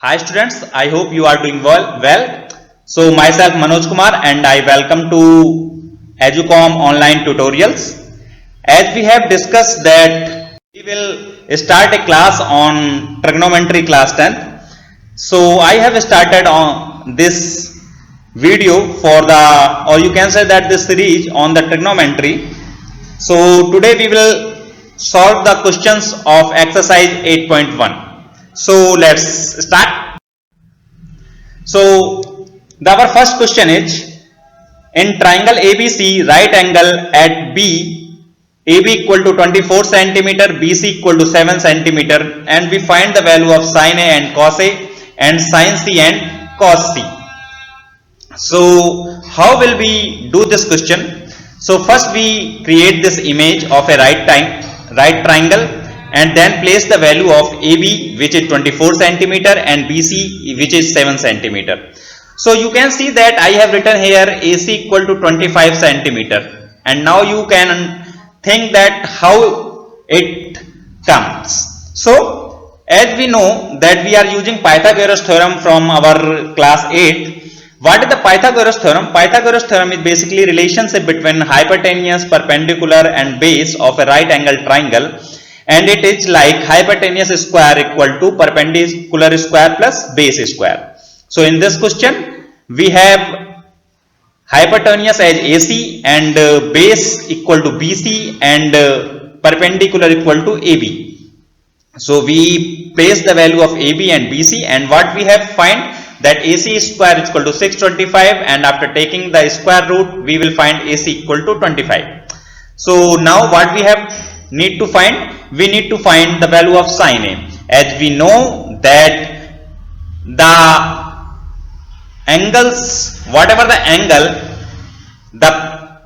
Hi students, I hope you are doing well. So myself Manoj Kumar and I welcome to Educom online tutorials. As we have discussed that we will start a class on trigonometry class 10th. So I have started on this video for the, or you can say that this series on the trigonometry. So today we will solve the questions of exercise 8.1. So let's start. So our first question is, in triangle ABC, right angle at B, AB equal to 24 centimeter, BC equal to 7 centimeter, and we find the value of sin A and cos A and sin C and cos C. So how will we do this question? So first we create this image of a right triangle and then place the value of AB, which is 24 centimeter, and BC, which is 7 centimeter. So you can see that I have written here AC equal to 25 centimeter, and now you can think that how it comes. So as we know that we are using Pythagoras theorem from our class 8. What is the Pythagoras theorem? Pythagoras theorem is basically relationship between hypotenuse, perpendicular and base of a right angle triangle, and it is like hypotenuse square equal to perpendicular square plus base square. So in this question we have hypotenuse as AC and base equal to BC and perpendicular equal to AB. So we place the value of AB and BC, and what we have find that AC square is equal to 625, and after taking the square root we will find AC equal to 25. So now what we have need to find? We need to find the value of sin A. As we know that the angles, whatever the angle, the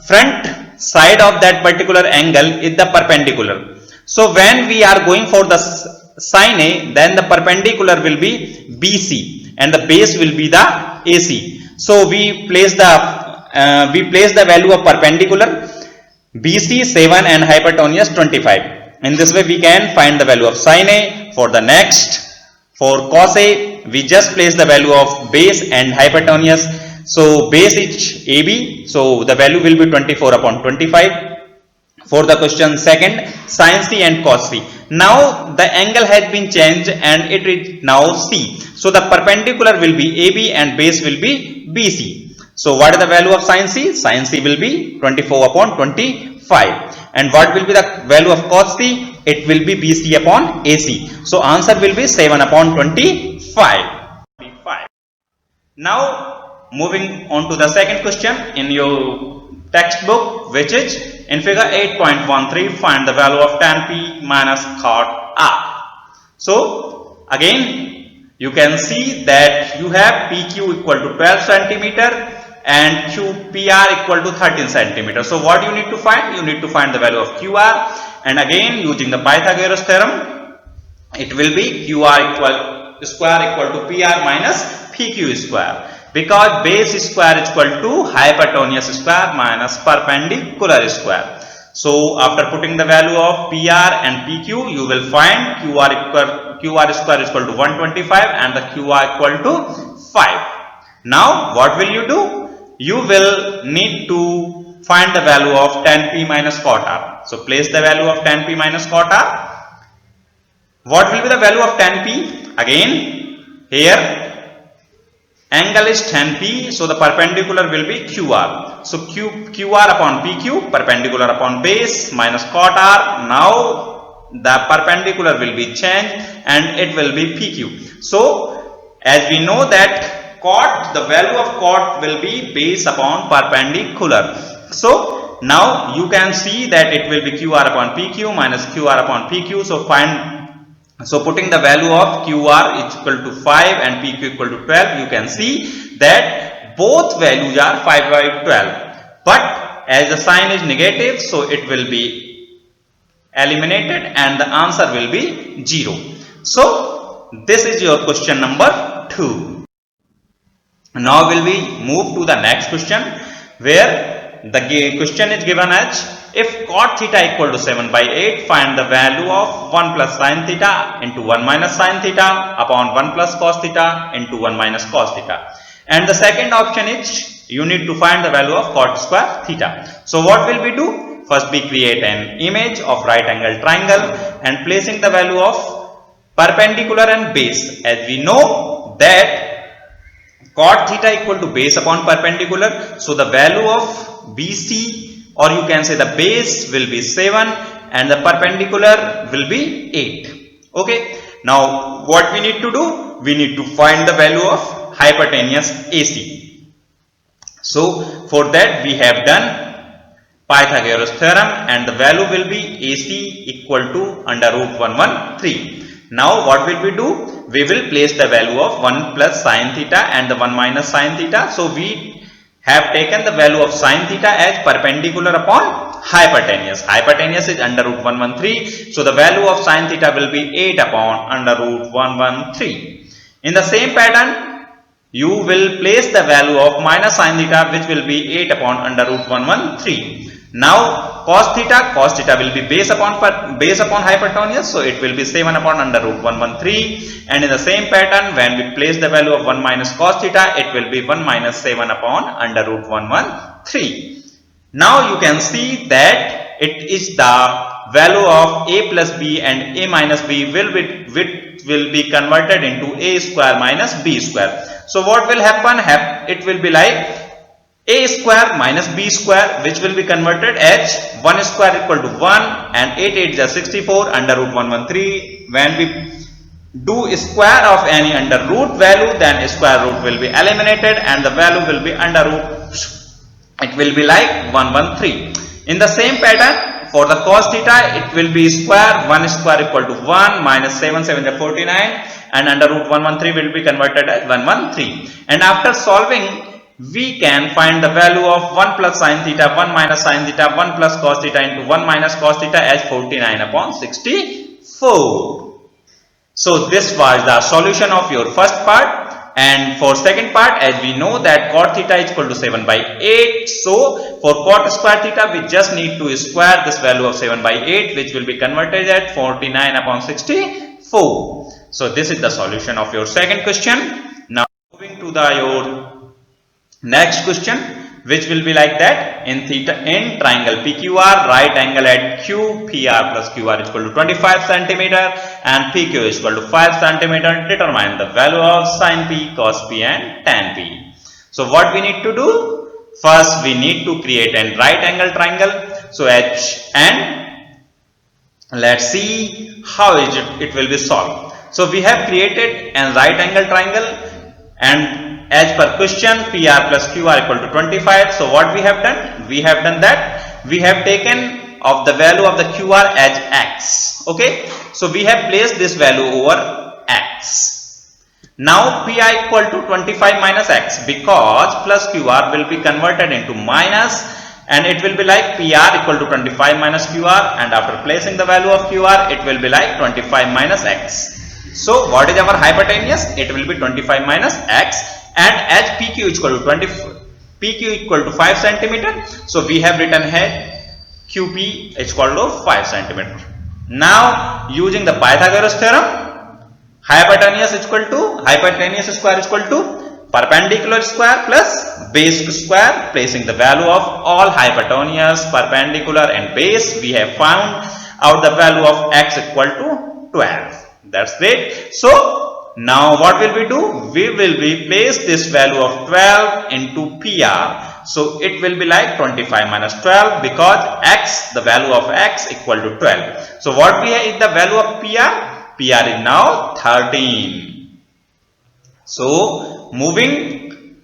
front side of that particular angle is the perpendicular. So when we are going for the sin A, then the perpendicular will be BC and the base will be the AC. So we place the value of perpendicular BC 7 and hypotenuse 25. In this way we can find the value of sin A. For the next, for cos A, we just place the value of base and hypotenuse. So base is AB, so the value will be 24 upon 25. For the question second, sin C and cos C. Now the angle has been changed and it is now C. So the perpendicular will be AB and base will be BC. So what is the value of sin C? Sin C will be 24 upon 25. And what will be the value of cos C? It will be BC upon AC. So answer will be 7 upon 25. Now moving on to the second question in your textbook, which is in figure 8.13, find the value of tan P minus cot R. So again you can see that you have PQ equal to 12 centimeter and QPR equal to 13 centimeter. So what you need to find? You need to find the value of QR, and again using the Pythagoras theorem it will be QR square equal to PR minus PQ square, because base square is equal to hypotenuse square minus perpendicular square. So after putting the value of PR and PQ, you will find QR square is equal to 125 and the QR equal to 5. Now what will you do? You will need to find the value of tan P minus cot R. So place the value of tan P minus cot R. What will be the value of tan P? Again here angle is tan P, so the perpendicular will be QR. So QR upon PQ, perpendicular upon base minus cot R. Now the perpendicular will be changed and it will be PQ. So as we know that cot, the value of cot will be base upon perpendicular. So now you can see that it will be QR upon PQ minus QR upon PQ. So putting the value of QR is equal to 5 and PQ equal to 12, you can see that both values are 5 by 12. But as the sign is negative, so it will be eliminated and the answer will be 0. So this is your question number 2. Now will we move to the next question, where the question is given as If cot theta equal to 7 by 8, find the value of 1 plus sin theta into 1 minus sin theta upon 1 plus cos theta into 1 minus cos theta. And the second option is you need to find the value of cot square theta. So what will we do? First we create an image of right angle triangle and placing the value of perpendicular and base. As we know that cot theta equal to base upon perpendicular, so the value of BC, or you can say the base, will be 7 and the perpendicular will be 8. Okay, now what we need to do? We need to find the value of hypotenuse AC. So for that we have done Pythagoras theorem and the value will be AC equal to under root 113. Now what will we do? We will place the value of 1 plus sin theta and the 1 minus sin theta. So we have taken the value of sin theta as perpendicular upon hypotenuse. Hypotenuse is under root 113. So the value of sin theta will be 8 upon under root 113. In the same pattern, you will place the value of minus sin theta, which will be 8 upon under root 113. Now cos theta will be base upon hypotenuse, so it will be 7 upon under root 113. And in the same pattern, when we place the value of 1 minus cos theta, it will be 1 minus 7 upon under root 113. Now you can see that it is the value of a plus b and a minus b will be converted into a square minus b square. So what will happen? It will be like a square minus b square, which will be converted as 1 square equal to 1 and 8 8 is 64 under root 113. When we do square of any under root value, then square root will be eliminated and the value will be under root. It will be like 113. In the same pattern, for the cos theta, it will be square 1 square equal to 1 minus 7 7 is 49 and under root 113 will be converted as 113. And after solving, we can find the value of 1 plus sin theta, 1 minus sin theta, 1 plus cos theta into 1 minus cos theta as 49 upon 64. So this was the solution of your first part. And for second part, as we know that cot theta is equal to 7 by 8. So for cot square theta, we just need to square this value of 7 by 8, which will be converted at 49 upon 64. So this is the solution of your second question. Now moving to your next question, which will be like that. In triangle PQR, right angle at Q, PR plus QR is equal to 25 cm and PQ is equal to 5 cm. Determine the value of sin P, cos P and tan P. So what we need to do? First we need to create a right angle triangle. So H, and let's see how it will be solved. So we have created a right angle triangle, and as per question, PR plus QR equal to 25. So what we have done? We have done that we have taken of the value of the QR as X. Okay. So we have placed this value over X. Now PI equal to 25 minus X, because plus QR will be converted into minus and it will be like PR equal to 25 minus QR, and after placing the value of QR, it will be like 25 minus X. So what is our hypotenuse? It will be 25 minus X. And as PQ is equal to 5 cm, so we have written here QP is equal to 5 cm. Now using the Pythagoras theorem, hypotenuse square is equal to perpendicular square plus base square. Placing the value of all hypotenuse, perpendicular and base, we have found out the value of X equal to 12. That's great. So now what will we do? We will place this value of 12 into PR. So it will be like 25 minus 12, because X, the value of X equal to 12. So what we have is the value of PR? PR is now 13. So moving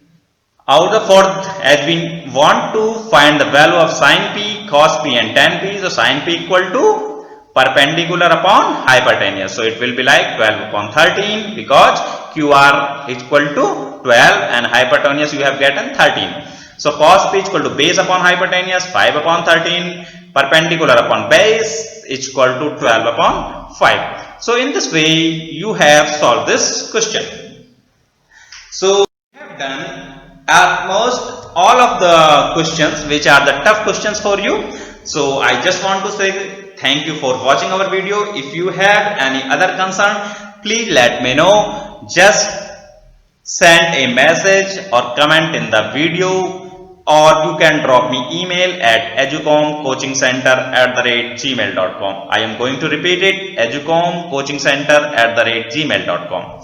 out the fourth, as we want to find the value of sin P, cos P and tan P. So sin P equal to perpendicular upon hypotenuse. So it will be like 12 upon 13, because QR is equal to 12 and hypotenuse you have gotten 13. So cos P is equal to base upon hypotenuse 5 upon 13, perpendicular upon base is equal to 12 upon 5. So in this way you have solved this question. So we have done almost all of the questions which are the tough questions for you. So I just want to say thank you for watching our video. If you have any other concern, please let me know. Just send a message or comment in the video, or you can drop me email at educomcoachingcenter@gmail.com. I am going to repeat it, educomcoachingcenter@gmail.com.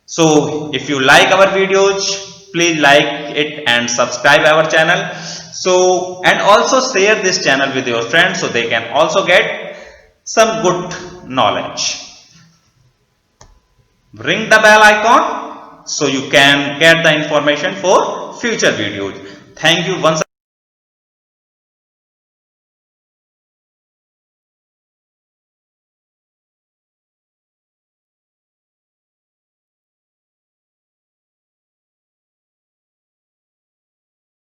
So if you like our videos, please like it and subscribe our channel. So, and also share this channel with your friends so they can also get some good knowledge. Ring the bell icon so you can get the information for future videos. Thank you once